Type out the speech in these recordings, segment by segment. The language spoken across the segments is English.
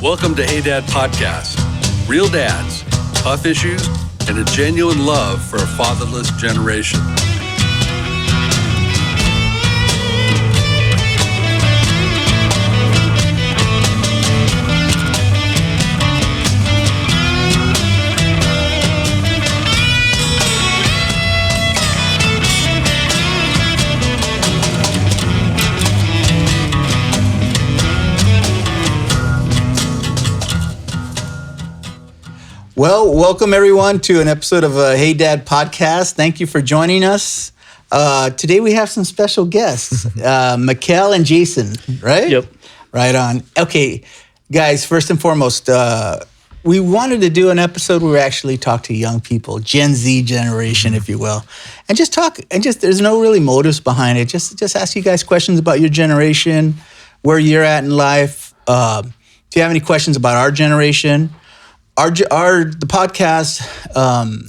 Welcome to Hey Dad Podcast. Real dads, tough issues, and a genuine love for a fatherless generation. Well, welcome everyone to an episode of Hey Dad Podcast. Thank you for joining us. Today we have some special guests, Mikkel and Jason, right? Yep. Right on. Okay, guys, first and foremost, we wanted to do an episode where we actually talk to young people, Gen Z generation, if you will, and just talk, and just, there's no really motives behind it. Just ask you guys questions about your generation, where you're at in life. Do you have any questions about our generation? The podcast.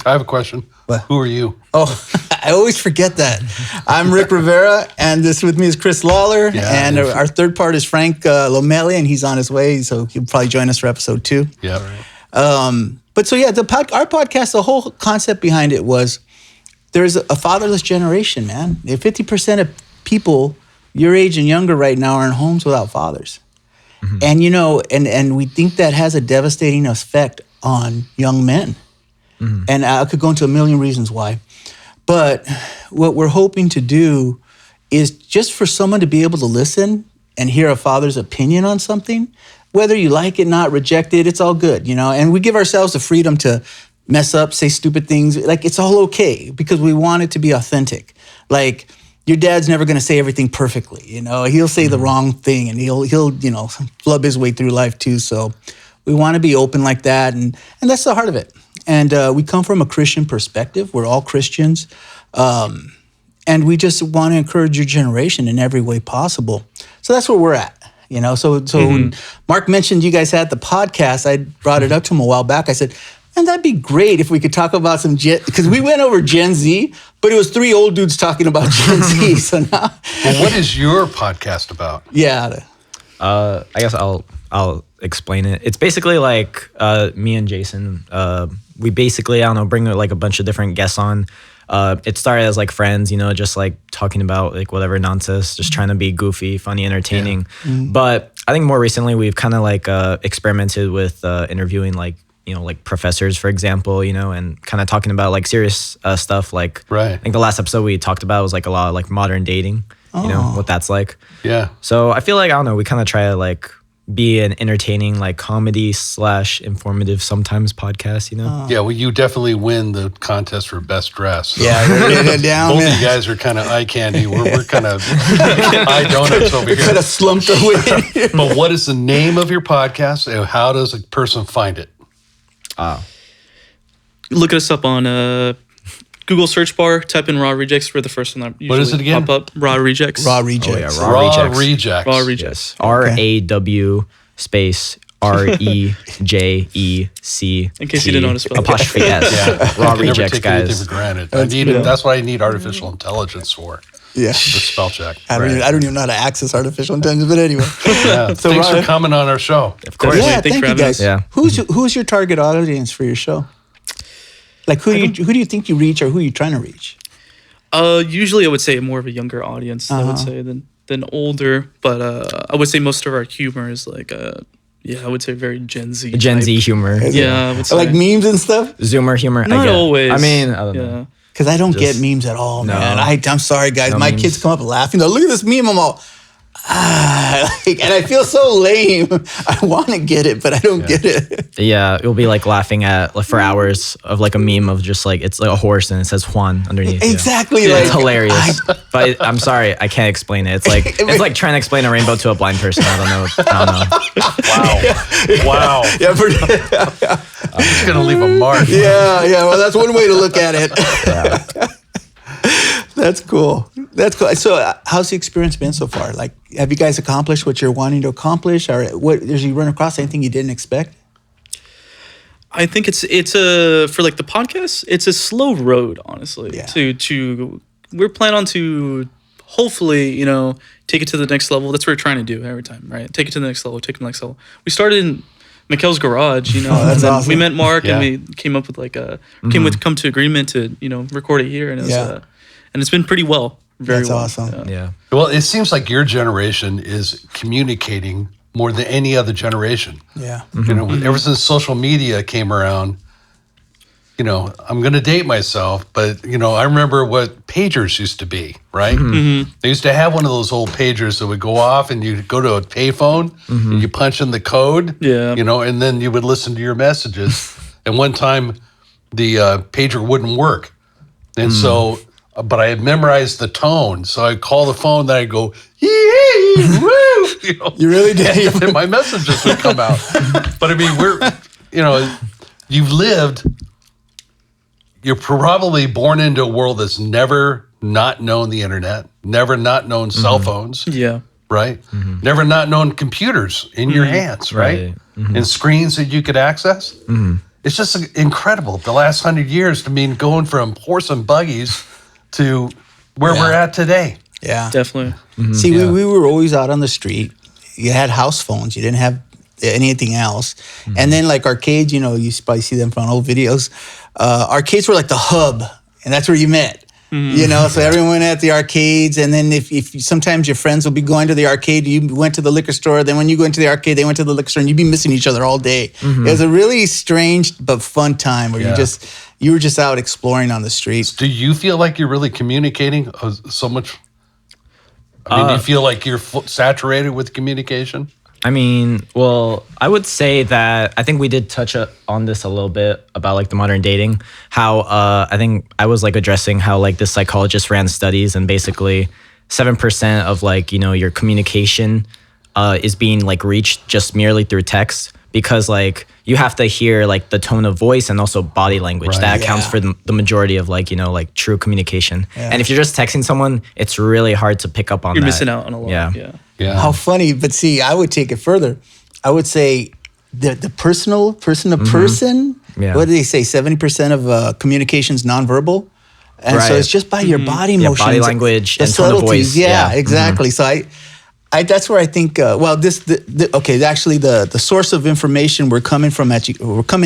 I have a question. What? Who are you? Oh, I always forget that. I'm Rick Rivera, and this with me is Chris Lawler, and our third part is Frank Lomeli, and he's on his way, so he'll probably join us for episode 2. Yeah. But so yeah, our podcast, the whole concept behind it was there's a fatherless generation, man. 50% of people your age and younger right now are in homes without fathers. Mm-hmm. And, you know, and we think that has a devastating effect on young men. Mm-hmm. And I could go into a million reasons why. But what we're hoping to do is just for someone to be able to listen and hear a father's opinion on something, whether you like it, not, reject it, it's all good, you know? And we give ourselves the freedom to mess up, say stupid things. Like, it's all okay because we want it to be authentic. Like, your dad's never going to say everything perfectly, you know. He'll say the wrong thing, and he'll you know, flub his way through life too. So we want to be open like that, and that's the heart of it. And we come from a Christian perspective. We're all Christians, and we just want to encourage your generation in every way possible. So that's where we're at, you know. So when Mark mentioned you guys had the podcast, I brought it up to him a while back. I said, and that'd be great if we could talk about some because we went over Gen Z, but it was 3 old dudes talking about Gen Z. So now, well, what is your podcast about? Yeah, I guess I'll explain it. It's basically like me and Jason. We basically, I don't know, bring like a bunch of different guests on. It started as like friends, you know, just like talking about like whatever nonsense, just trying to be goofy, funny, entertaining. Yeah. Mm-hmm. But I think more recently we've kind of like experimented with interviewing like, you know, like professors, for example, you know, and kind of talking about like serious stuff. Like, right. I think the last episode we talked about was like a lot of like modern dating, you know, what that's like. Yeah. So I feel like, I don't know, we kind of try to like be an entertaining, like comedy / informative sometimes podcast, you know? Yeah, well, you definitely win the contest for best dress. So. Yeah, down. Both of you guys are kind of eye candy. We're kind of eye donuts over here. Kind of slumped away. But what is the name of your podcast, and how does a person find it? Look us up on Google search bar, type in Raw Rejects for the first one that usually what is it again? pop up. Raw Rejects. Raw Rejects. Oh, yeah, Raw Rejects. Rejects. Raw Rejects. RAW space REJEC. In case you didn't know how to spell. Apostrophe S. Yeah. Raw I can never Rejects, take guys. anything for granted. That's what I need artificial intelligence for. Yeah. The spell check. I don't even know how to access artificial intelligence, but anyway. Yeah. So thanks for coming on our show. Of course. Yeah, Thanks thank for you having guys. us. Yeah. Who's your target audience for your show? Like who do you think you reach, or who are you trying to reach? Usually I would say more of a younger audience, I would say, than older. But I would say most of our humor is like, I would say very Gen Z. Gen Z humor. Yeah, I would say. Like memes and stuff? Zoomer humor. Not always. I mean, I don't know. Because I don't get memes at all, man. I'm sorry, guys. My memes. kids come up laughing. They're, look at this meme. I'm all, and I feel so lame. I want to get it, but I don't get it. Yeah, it'll be like laughing at like for hours of like a meme of just like it's like a horse and it says Juan underneath. Exactly. Yeah. It's hilarious. But I'm sorry, I can't explain it. It's like trying to explain a rainbow to a blind person. I don't know. Wow. Yeah, I'm just gonna leave a mark. yeah. Well, that's one way to look at it. Yeah. That's cool. So how's the experience been so far? Like, have you guys accomplished what you're wanting to accomplish? Or what, did you run across anything you didn't expect? I think it's a, for like the podcast, it's a slow road, honestly. Yeah. We're planning on to hopefully, you know, take it to the next level. That's what we're trying to do every time, right? Take it to the next level, take it to the next level. We started in Mikkel's garage, you know. Oh, that's and then awesome. we met Mark Yeah. and we came up with like come to agreement to, you know, record it here, and it was, Yeah. and it's been pretty well. Very That's well. awesome. Yeah. Well, it seems like your generation is communicating more than any other generation. Yeah. You know, ever since social media came around, you know, I'm going to date myself, but, you know, I remember what pagers used to be, right? They used to have one of those old pagers that would go off and you'd go to a payphone and you punch in the code, Yeah. you know, and then you would listen to your messages. And one time the pager wouldn't work. And so, but I had memorized the tone. So I'd call the phone, then I'd go, yee, woo, you know. You really did. And my messages would come out. But I mean, you know, you've lived, you're probably born into a world that's never not known the internet, never not known cell phones, Yeah. right? Never not known computers in your hands, right? And screens that you could access. It's just incredible. The last 100 years, I mean, going from horse and buggies to where we're at today. Yeah. Definitely. See, we were always out on the street. You had house phones. You didn't have anything else. And then like arcades, you know, you probably see them from old videos. Arcades were like the hub, and that's where you met. You know, so everyone went at the arcades, and then if sometimes your friends will be going to the arcade, you went to the liquor store. Then when you go into the arcade, they went to the liquor store, and you'd be missing each other all day. It was a really strange but fun time where you were just out exploring on the streets. Do you feel like you're really communicating so much? I mean, do you feel like you're saturated with communication? I mean, well, I would say that I think we did touch on this a little bit about like the modern dating, how I think I was like addressing how like this psychologist ran studies and basically 7% of like, you know, your communication is being like reached just merely through text, because like you have to hear like the tone of voice and also body language. Right. That accounts Yeah. for the majority of like, you know, like true communication. And if you're just texting someone, it's really hard to pick up on You're that. missing out on a lot. Yeah. Yeah. How funny, but see, I would take it further. I would say the personal, person to person, Yeah. what do they say? 70% of communication's nonverbal. And so Right. it's just by your body Yeah, motions. body language the and tone of subtleties. voice. Yeah, Yeah. exactly. So I that's where I think, actually the source of information we're coming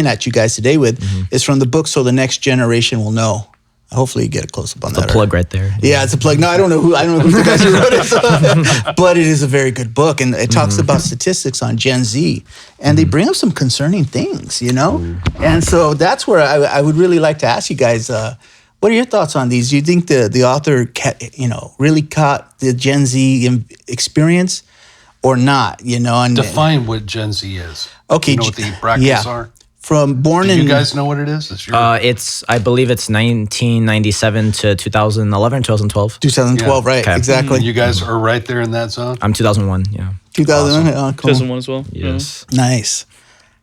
at you guys today with is from the book So the Next Generation Will Know. Hopefully you get a close up on that. A plug right there. Yeah, it's a plug. No, I don't know who the guys who wrote it, but it is a very good book, and it talks about statistics on Gen Z, and they bring up some concerning things, you know. And so that's where I would really like to ask you guys, what are your thoughts on these? Do you think the author, really caught the Gen Z experience, or not? You know, and Define what Gen Z is. Okay, You know what the brackets are? from born Do in you guys know what it is? It's your, I believe it's 1997 to 2011, 2012. 2012, Yeah. right? Okay. Exactly. you guys are right there in that zone. I'm 2001. Yeah. 2001. Oh, cool. 2001 as well. Yes. Nice.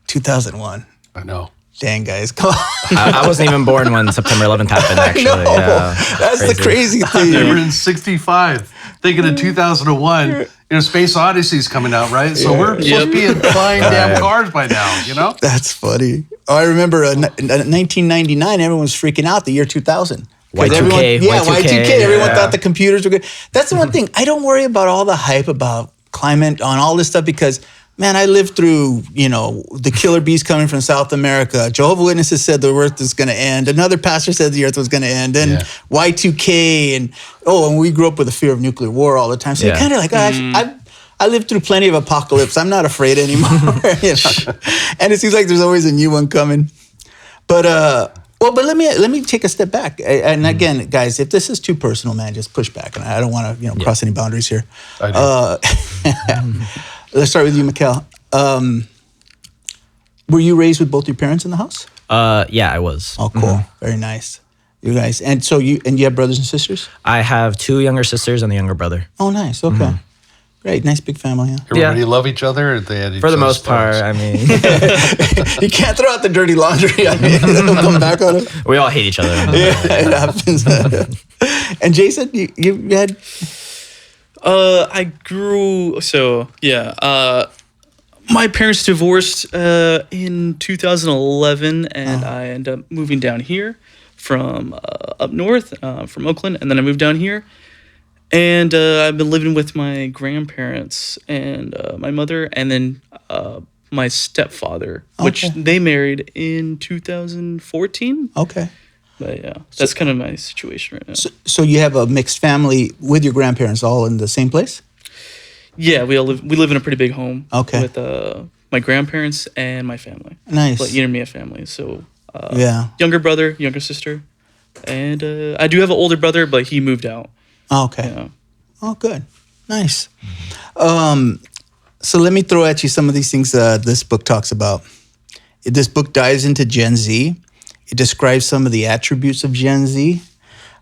2001. I know. Dang, guys, come on. I wasn't even born when September 11th happened. Actually, No, yeah. that's the crazy thing. They were in 65. Thinking of 2001, Space Odyssey's coming out, right? So we're supposed to be in flying damn cars by now, you know? That's funny. Oh, I remember in 1999, everyone was freaking out the year 2000. 'Cause Y2K, everyone, yeah, Y2K. Everyone yeah. thought the computers were good. That's the one thing. I don't worry about all the hype about climate on all this stuff because, man, I lived through, the killer bees coming from South America. Jehovah's Witnesses said the earth is going to end. Another pastor said the earth was going to end. And Yeah. Y2K. And we grew up with the fear of nuclear war all the time. So you're Yeah. kind of like, I lived through plenty of apocalypse. I'm not afraid anymore. And it seems like there's always a new one coming. But let me take a step back. And again, guys, if this is too personal, man, just push back. And I don't want to cross any boundaries here. I do. Let's start with you, Mikkel. Were you raised with both your parents in the house? Yeah, I was. Oh, cool. Very nice. You guys, and so you have brothers and sisters? I have 2 younger sisters and a younger brother. Oh, nice. Okay. Great. Nice big family, huh? Everybody Yeah. love each other? Or they had each For the other's most part, thumbs? I mean, You can't throw out the dirty laundry. I mean, it'll come back on it. we all hate each other. Yeah, it happens. And Jason, you had... I grew my parents divorced in 2011, and I ended up moving down here from up north, from Oakland, and then I moved down here, and I've been living with my grandparents and my mother, and then my stepfather, which they married in 2014. Okay. But yeah, that's kind of my situation right now. So you have a mixed family with your grandparents all in the same place? Yeah, we live in a pretty big home. Okay. With my grandparents and my family. Nice. Like intermediate family. So younger brother, younger sister, and I do have an older brother, but he moved out. Okay. Yeah. Oh, good. Nice. So let me throw at you some of these things this book talks about. This book dives into Gen Z. It describes some of the attributes of Gen Z.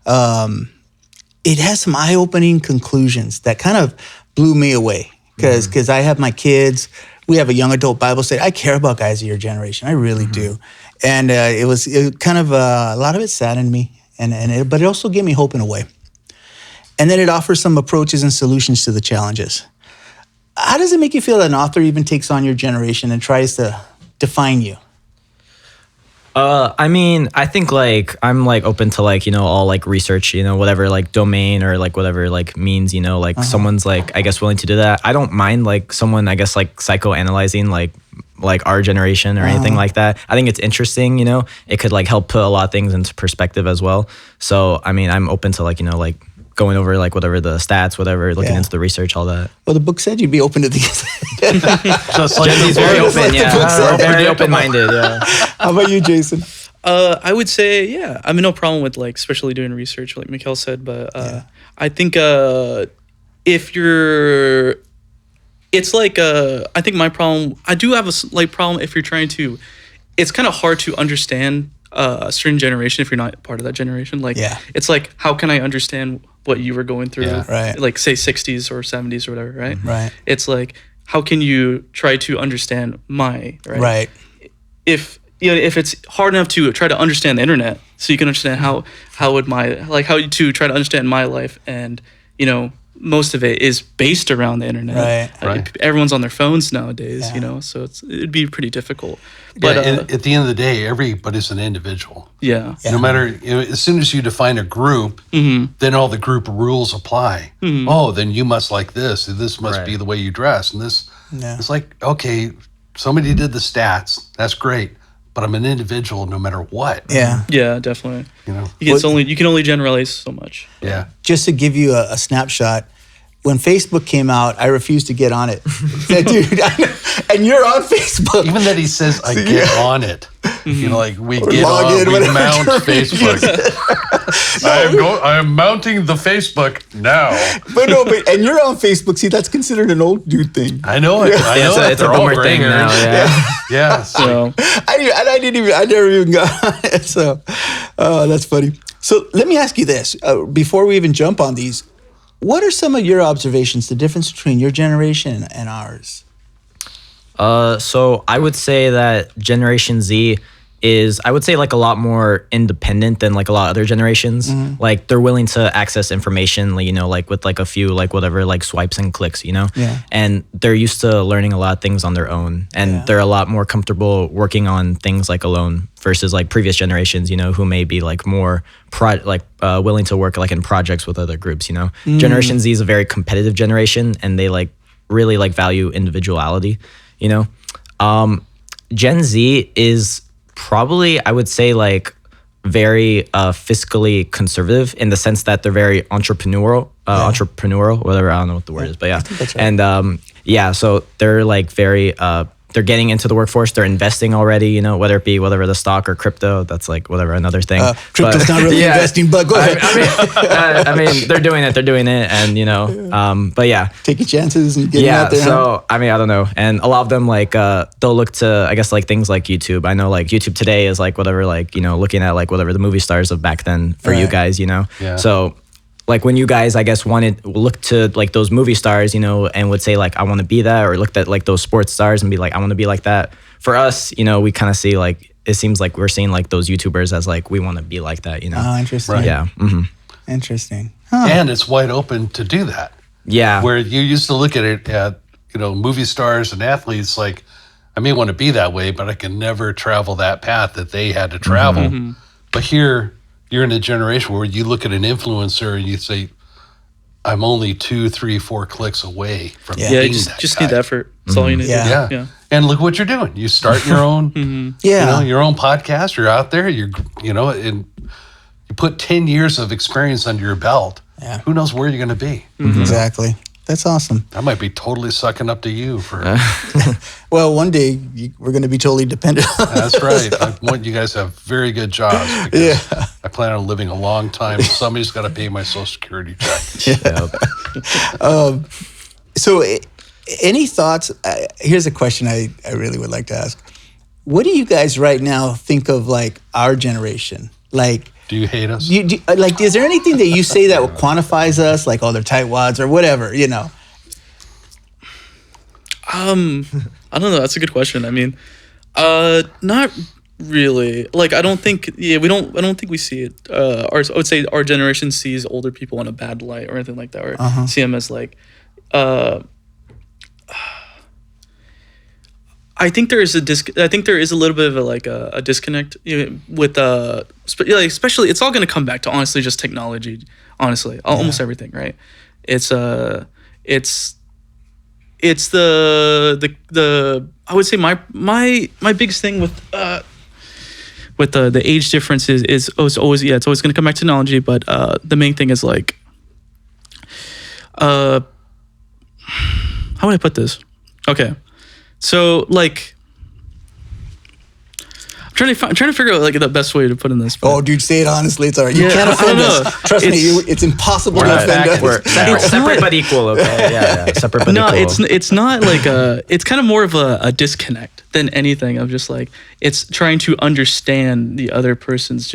It has some eye-opening conclusions that kind of blew me away because I have my kids. We have a young adult Bible study. I care about guys of your generation. I really do. And it kind of a lot of it saddened me, but it also gave me hope in a way. And then it offers some approaches and solutions to the challenges. How does it make you feel that an author even takes on your generation and tries to define you? I mean, I think like I'm like open to like, all like research, whatever like domain or like whatever like means, like someone's like, I guess willing to do that. I don't mind like someone, I guess like psychoanalyzing like our generation or anything like that. I think it's interesting, it could like help put a lot of things into perspective as well. So, I mean, I'm open to like, like going over like whatever the stats, whatever, looking into the research, all that. Well, the book said you'd be open to these. Just like Gen Z's very open, very open-minded, yeah. How about you, Jason? I would say, yeah. I mean, no problem with like, especially doing research, like Mikhail said. But I think if you're, it's like I think my problem. I do have a slight problem if you're trying to. It's kind of hard to understand a certain generation if you're not part of that generation. Like, it's like, how can I understand what you were going through? Yeah. Right. Like, say 60s or 70s or whatever, right? Right. It's like, how can you try to understand my, right? Right. If it's hard enough to try to understand the internet, so you can understand how to try to understand my life, and most of it is based around the internet. Right. Everyone's on their phones nowadays, so it'd be pretty difficult. But at the end of the day, everybody's an individual. Yeah. No matter, as soon as you define a group, then all the group rules apply. Oh, then you must like this. This must be the way you dress. And this, it's like, okay, somebody did the stats. That's great. But I'm an individual no matter what. Yeah. Yeah, definitely. You can only generalize so much. Yeah. Just to give you a snapshot, when Facebook came out, I refused to get on it. Said, dude, and you're on Facebook. Even that he says, I get on it. Like we get log on, in, we whatever. mount Facebook. I am mounting the Facebook now. And you're on Facebook. See, that's considered an old dude thing. I know it. I know it's a boomer thing now. Yeah. So I never even got on it. So, that's funny. So let me ask you this before we even jump on these. What are some of your observations, the difference between your generation and ours? So I would say that Generation Z is, I would say, like a lot more independent than like a lot of other generations. Like they're willing to access information, like with like a few like whatever like swipes and clicks, and they're used to learning a lot of things on their own, and they're a lot more comfortable working on things like alone versus like previous generations, who may be like more willing to work like in projects with other groups. Generation Z is a very competitive generation, and they like really like value individuality. Gen Z is probably, I would say, like very fiscally conservative in the sense that they're very entrepreneurial, whatever, I don't know what the word is, but yeah. That's right. And so they're like very they're getting into the workforce. They're investing already, whether it be whatever the stock or crypto. That's like whatever, another thing. Crypto's not really investing, but go ahead. I mean, they're doing it, and but yeah, taking chances and getting out there. So I mean, I don't know, and a lot of them like they'll look to, I guess, like things like YouTube. I know like YouTube today is like whatever, like looking at like whatever the movie stars of back then for you guys, Yeah. So like when you guys, I guess, look to like those movie stars, and would say like, I want to be that, or looked at like those sports stars and be like, I want to be like that. For us, we kind of see like, it seems like we're seeing like those YouTubers as like, we want to be like that, Oh, interesting. Right. Yeah. Mm-hmm. Interesting. And it's wide open to do that. Yeah. Where you used to look at it at, movie stars and athletes, like, I may want to be that way, but I can never travel that path that they had to travel. But here, you're in a generation where you look at an influencer and you say, I'm only 2, 3, 4 clicks away from Yeah. Yeah, being you that just guy. need the effort. That's all you need. Yeah. To do. Yeah. And look what you're doing. You start your own, Yeah. your own podcast. You're out there. And you put 10 years of experience under your belt. Yeah. Who knows where you're going to be? Exactly. That's awesome. I might be totally sucking up to you for. Well, one day we're going to be totally dependent on That's right. I want you guys to have very good jobs because Yeah. I plan on living a long time. Somebody's got to pay my Social Security check. So, any thoughts? Here's a question I really would like to ask. What do you guys right now think of like our generation? Like, Do you hate us? like, is there anything that you say that quantifies us? Like, oh, they're tightwads or whatever, you know? I don't know. That's a good question. I mean, not really. Like, I don't think. Yeah, I don't think we see it. I would say our generation sees older people in a bad light or anything like that, or see them as like. I think there is a little bit of a disconnect with especially it's all going to come back to honestly just technology. Honestly, almost everything, right? It's the I would say my biggest thing with the age difference is it's always going to come back to technology, but the main thing is like how would I put this? Okay. So like I'm trying to figure out like the best way to put in this. But, Oh, dude, say it honestly. It's all right. You Yeah, can't I don't offend us. know. Trust me, it's impossible to offend us. We're separate but equal, okay? Yeah. Separate but no, equal. it's not like it's kind of more of a disconnect than anything of just like it's trying to understand the other person's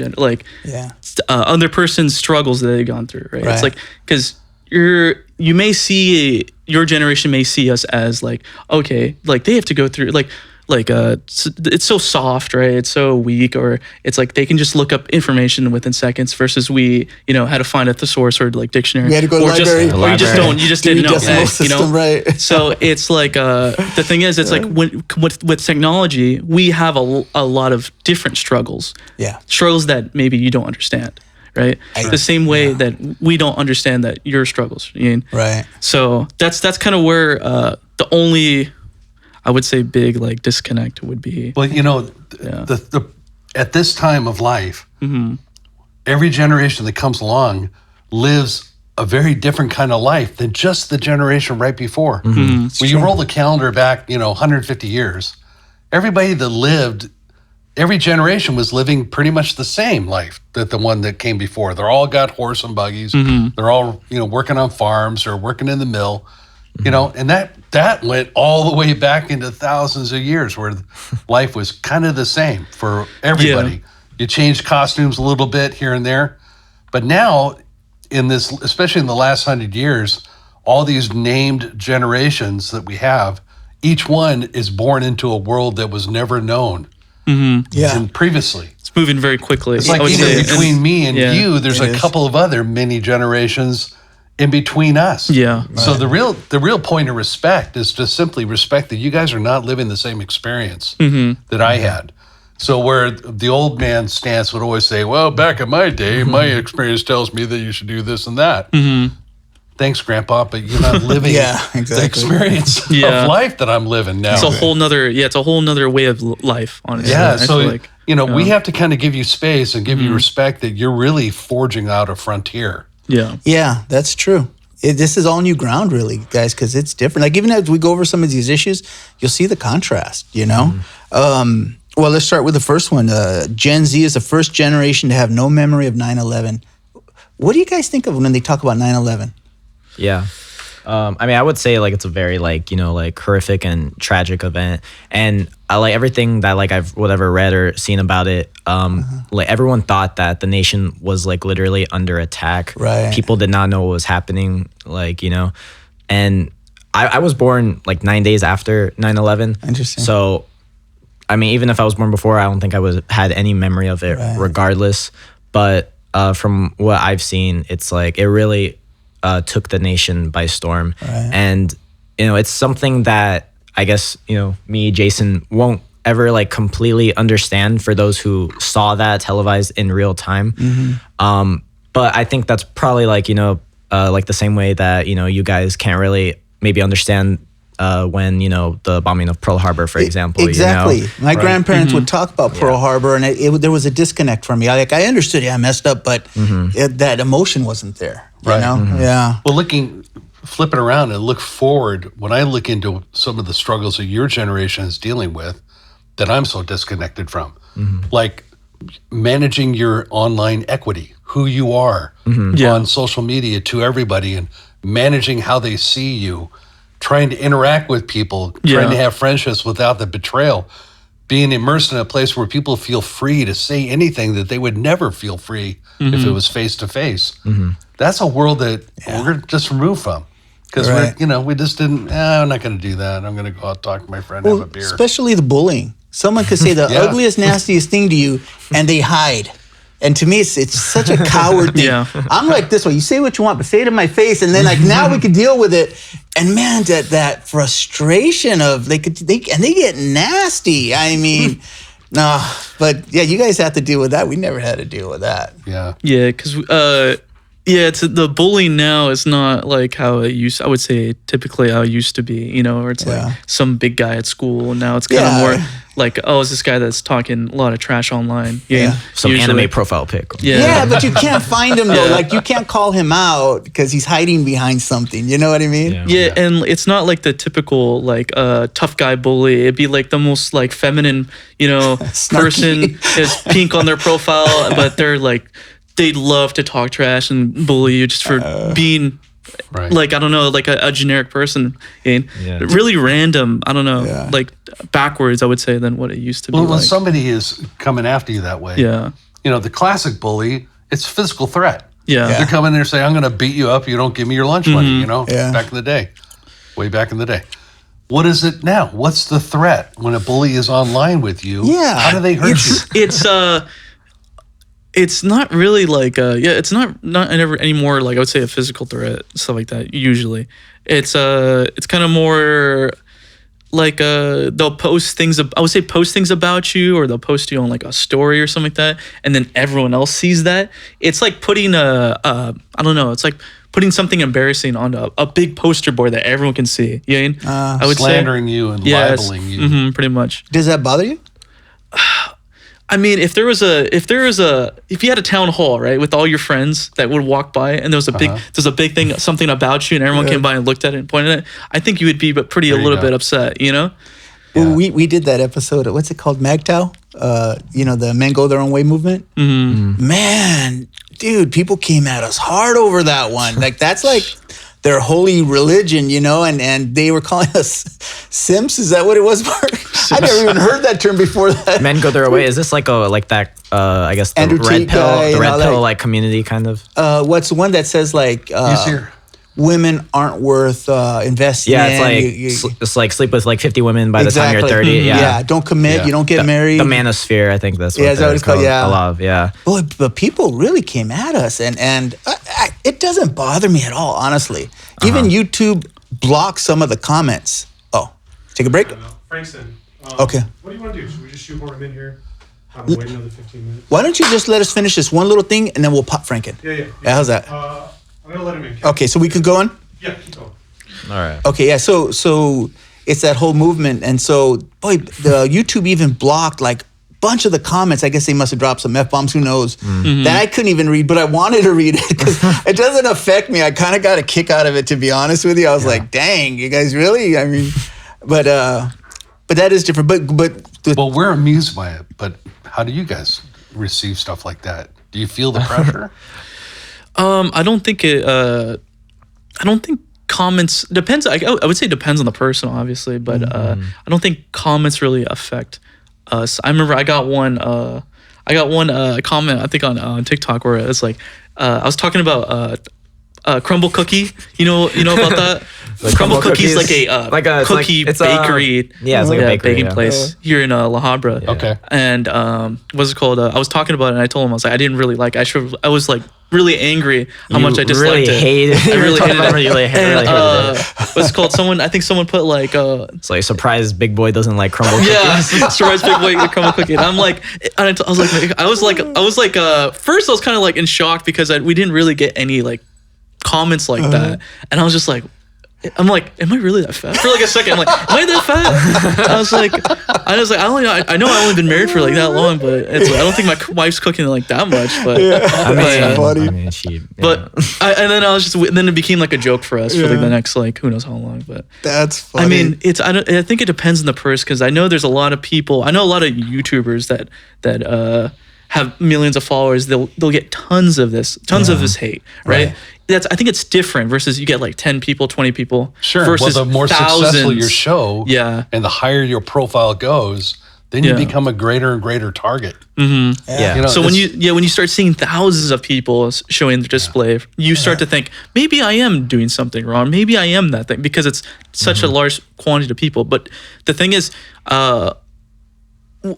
other person's struggles that they've gone through, right? Right. It's like because you may see your generation may see us as like okay, like they have to go through like it's so soft, right? It's so weak, or it's like they can just look up information within seconds versus we, had to find a thesaurus or like dictionary. We had to go to or the library. Or you just don't, you just didn't know. Decimal system, right? So it's like the thing is, it's like with technology, we have a lot of different struggles. Yeah. Struggles that maybe you don't understand, right? The same way that we don't understand that your struggles. Right. So that's kind of where the only, I would say, big like disconnect would be. Well, the at this time of life, every generation that comes along lives a very different kind of life than just the generation right before. When you roll the calendar back, 150 years, everybody that lived, every generation was living pretty much the same life that the one that came before. They're all got horse and buggies. They're all, working on farms or working in the mill. And that went all the way back into thousands of years where life was kind of the same for everybody. Yeah. You changed costumes a little bit here and there. But now, in this, especially in the last 100 years, all these named generations that we have, each one is born into a world that was never known Yeah. previously. It's moving very quickly. It's like I would say. between me and yeah. you, there's It a is. couple of other mini generations in between us. Yeah. So the real point of respect is to simply respect that you guys are not living the same experience that I had. So where the old man stance would always say, well, back in my day, my experience tells me that you should do this and that. Thanks, Grandpa, but you're not living Yeah, the exactly. experience Yeah. of life that I'm living now. It's a whole nother way of life, honestly. Yeah, I so feel like. we have to kind of give you space and give you respect that you're really forging out a frontier. Yeah. Yeah, that's true. This is all new ground, really, guys, because it's different. Like, even as we go over some of these issues, you'll see the contrast, Well, let's start with the first one. Gen Z is the first generation to have no memory of 9/11. What do you guys think of when they talk about 9/11? Yeah. I would say like it's a very like horrific and tragic event, and I like everything that like I've whatever read or seen about it. Like everyone thought that the nation was like literally under attack. Right. People did not know what was happening. And I was born like 9 days after 9/11. Interesting. So, even if I was born before, I don't think I had any memory of it, regardless. But from what I've seen, it's like it really took the nation by storm. Right. And, it's something that I guess, me, Jason, won't ever like completely understand for those who saw that televised in real time. But I think that's probably like, like the same way that you guys can't really maybe understand when the bombing of Pearl Harbor, for example. Exactly. My grandparents Mm-hmm. would talk about Pearl Harbor, and there was a disconnect for me. I understood, I messed up, but Mm-hmm. that emotion wasn't there. Right. You know? Yeah. Well, flipping around and look forward, when I look into some of the struggles that your generation is dealing with that I'm so disconnected from, like managing your online equity, who you are on social media to everybody, and managing how they see you, trying to interact with people, trying to have friendships without the betrayal, being immersed in a place where people feel free to say anything that they would never feel free if it was face to face. That's a world that we're just removed from. Because we just didn't. I'm not going to do that. I'm going to go out, talk to my friend, have a beer. Especially the bullying. Someone could say the ugliest, nastiest thing to you, and they hide. And to me, it's such a coward thing. I'm like this way. You say what you want, but say it in my face, and then now we can deal with it. And man, that frustration of they get nasty. I mean, no, but you guys have to deal with that. We never had to deal with that. Yeah, because it's the bullying now is not like how it used. I would say typically how it used to be. Where it's like some big guy at school. And now it's kind of more like, oh, it's this guy that's talking a lot of trash online. Some anime profile pic. Yeah, but you can't find him though. Like you can't call him out because he's hiding behind something. You know what I mean? Yeah, and it's not like the typical like tough guy bully. It'd be like the most like feminine, person is pink on their profile, but they're like. They love to talk trash and bully you just for being like, I don't know, like a generic person. Really random, I don't know, like backwards, I would say, than what it used to be. Well, when like. somebody is coming after you that way, the classic bully, it's physical threat. They're coming there saying, I'm going to beat you up. You don't give me your lunch money, back in the day, way back in the day. What is it now? What's the threat when a bully is online with you? Yeah. How do they hurt you? It's not really like it's not anymore like I would say a physical threat, stuff like that. Usually, it's kind of more like they'll post things. I would say post things about you, or they'll post you on like a story or something like that, and then everyone else sees that. It's like putting I don't know. It's like putting something embarrassing on a big poster board that everyone can see. I would slandering you and libeling you. Pretty much. Does that bother you? I mean, if you had a town hall, right, with all your friends that would walk by, and there's a big thing, something about you, and everyone came by and looked at it and pointed at it, I think you would be a little bit upset, Well, we did that episode. What's it called? MGTOW? The Men Go Their Own Way movement. Man, dude, people came at us hard over that one. Like that's like their holy religion, and they were calling us simps. Is that what it was, Mark? I never even heard that term before that. Men go their way. Is this like that? I guess the Andrew red Tate pill, guy, the red pill like community kind of. What's the one that says like women aren't worth investing in? It's like sleep with like 50 women by the time you're 30. Yeah, don't commit. You don't get married. The manosphere, I think that's what is that what it's called? Yeah, a lot of, Boy, but people really came at us, and it doesn't bother me at all, honestly. Even YouTube blocks some of the comments. Oh, take a break. Frankston. Okay. What do you want to do? Should we just shoehorn him in here? Have him wait another 15 minutes? Why don't you just let us finish this one little thing, and then we'll pop Frank in? Yeah. How's that? I'm going to let him in. Okay, so we could go on? Yeah, keep going. All right. Okay, yeah, so it's that whole movement. And so, boy, the YouTube even blocked like a bunch of the comments. I guess they must have dropped some F-bombs, who knows, that I couldn't even read, but I wanted to read it because it doesn't affect me. I kind of got a kick out of it, to be honest with you. I was like, dang, you guys really? I mean, but that is different. Well, we're amused by it, but how do you guys receive stuff like that? Do you feel the pressure? I don't think comments depends. I would say depends on the person, obviously, but I don't think comments really affect us. I remember I got one comment I think on TikTok where it's like I was talking about crumble cookie. You know about that? Like crumble cookie is like a cookie bakery. It's like a bakery, baking place here in La Habra. Yeah. Okay. And what's it called? I was talking about it, and I told him I was like, I didn't really like. I was like really angry how much I disliked it. I really hated it. What's it called? I think someone put like it's like surprise big boy doesn't like crumble cookies. Yeah, surprise big boy crumble cookie. And I'm like, I was like, first I was kind of like in shock because we didn't really get any like comments like that, and I was just like, I'm like, am I really that fat? For like a second, I'm like, am I that fat? I was like, I know I've only been married for like that long, but it's like, I don't think my wife's cooking like that much. But I mean, she. but and then I was just, then it became like a joke for us for like the next like who knows how long. But That's funny. I mean, I think it depends on the person, because I know there's a lot of people. I know a lot of YouTubers that have millions of followers. They'll get tons of this hate, right? I think it's different versus you get like 10 people, 20 people. Sure. Versus well, the more thousands. successful your show, and the higher your profile goes, then you become a greater and greater target. Mm-hmm. Yeah. You know, So when you start seeing thousands of people showing their display, you start to think, maybe I am doing something wrong. Maybe I am that thing, because it's such a large quantity of people. But the thing is,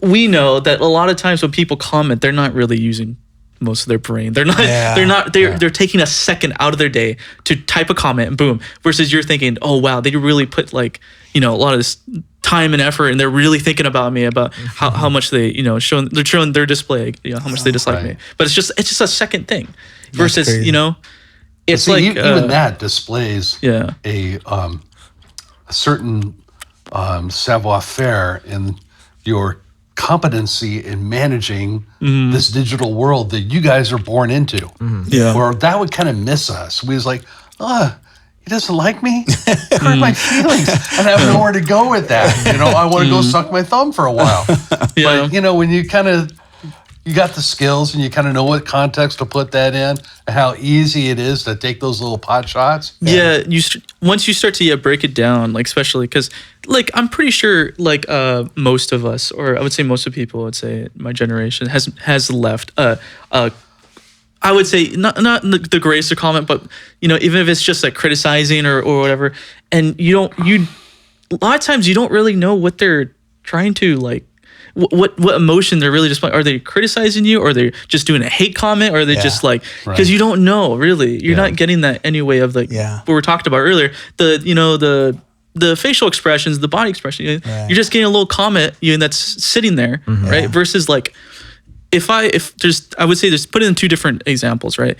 we know that a lot of times when people comment, they're not really using most of their brain. They're not. They're taking a second out of their day to type a comment and boom. Versus you're thinking, oh wow, they really put like a lot of this time and effort, and they're really thinking about me, about how much they they're showing their display, how much they dislike me. But it's just a second thing. Versus it's see, like even that displays a a certain savoir faire in your competency in managing this digital world that you guys are born into. Where that would kind of miss us. We was like, he doesn't like me? Hurt my feelings. And I have nowhere to go with that. I want to go suck my thumb for a while. But, when you you got the skills and you kind of know what context to put that in, and how easy it is to take those little pot shots. Once you start to break it down, like especially because like I'm pretty sure like most of us, or I would say most of people, would say my generation has left I would say not the greatest of comment, but even if it's just like criticizing or whatever, and a lot of times you don't really know what they're trying to like. What emotion they're really displaying. Are they criticizing you, or are they just doing a hate comment, or are they just like, because you don't know really. You're not getting that anyway of like what we were talking about earlier. The facial expressions, the body expression. You're just getting a little comment that's sitting there, right? Versus like I would say there's put in two different examples, right?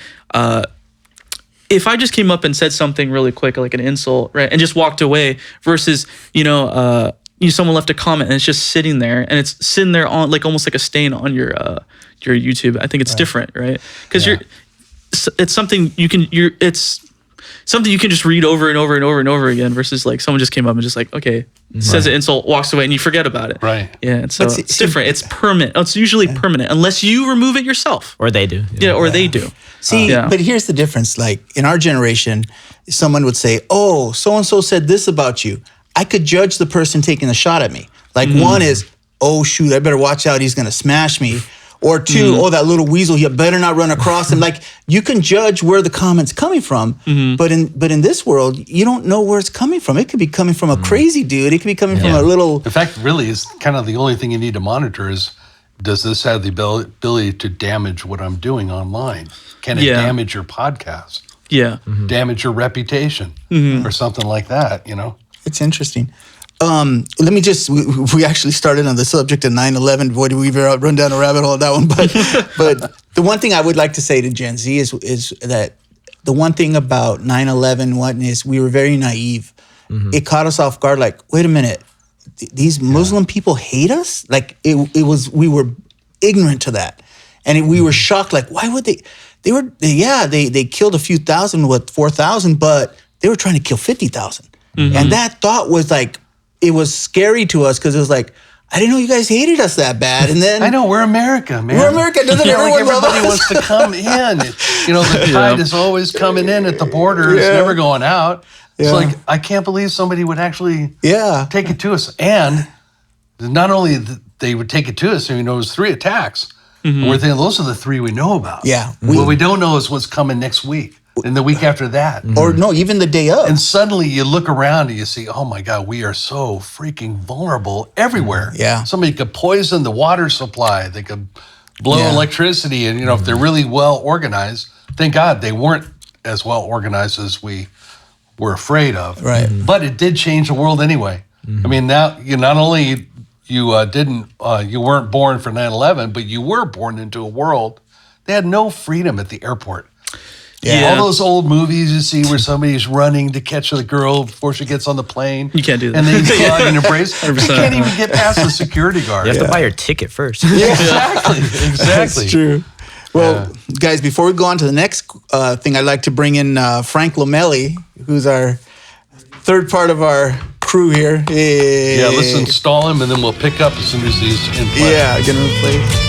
If I just came up and said something really quick, like an insult, right, and just walked away, versus someone left a comment and it's just sitting there, and it's sitting there on like almost like a stain on your YouTube. I think it's different, right? Because it's something it's something you can just read over and over and over and over again, versus like someone just came up and just like, okay, says an insult, walks away, and you forget about it. Right. Yeah. And so it's different. It's permanent. It's usually permanent unless you remove it yourself. Or they do. They do. See, but here's the difference. Like in our generation, someone would say, oh, so-and-so said this about you. I could judge the person taking a shot at me. Like one is, oh shoot, I better watch out, he's gonna smash me. Or two, oh, that little weasel, you better not run across him. Like you can judge where the comment's coming from, but in this world, you don't know where it's coming from. It could be coming from a crazy dude. It could be coming from a little. In fact, really, is kind of the only thing you need to monitor is, does this have the ability to damage what I'm doing online? Can it damage your podcast? Yeah. Damage your reputation or something like that, It's interesting. Let me just, we actually started on the subject of 9/11. Boy, did we run down a rabbit hole on that one. But the one thing I would like to say to Gen Z is that the one thing about 9/11 is we were very naive. It caught us off guard. Like, wait a minute, these Muslim people hate us? Like we were ignorant to that. And we were shocked. Like, why would they? They killed a few thousand, 4,000, but they were trying to kill 50,000. And that thought was like, it was scary to us because it was like, I didn't know you guys hated us that bad. And then I know, we're America, man. We're America. Doesn't everyone love us? Everybody wants to come in. The tide is always coming in at the border. It's never going out. It's like, I can't believe somebody would actually take it to us. And not only they would take it to us, it was 3 attacks. We're thinking those are the 3 we know about. Yeah. What we don't know is what's coming next week. And the week after that. Or no, even the day of. And suddenly you look around and you see, oh my God, we are so freaking vulnerable everywhere. Yeah. Somebody could poison the water supply. They could blow electricity. And, if they're really well organized, thank God they weren't as well organized as we were afraid of. Right. But it did change the world anyway. I mean, now not only you weren't born for 9/11, but you were born into a world. They had no freedom at the airport. Yeah. All those old movies you see where somebody's running to catch the girl before she gets on the plane. You can't do that. And they hug and embrace. You 100%. can't even get past the security guard. You have to buy your ticket first. Exactly. That's true. Well, guys, before we go on to the next thing, I'd like to bring in Frank Lomelli, who's our third part of our crew here. Yeah, let's install him and then we'll pick up as soon as he's in play. Yeah, gonna play.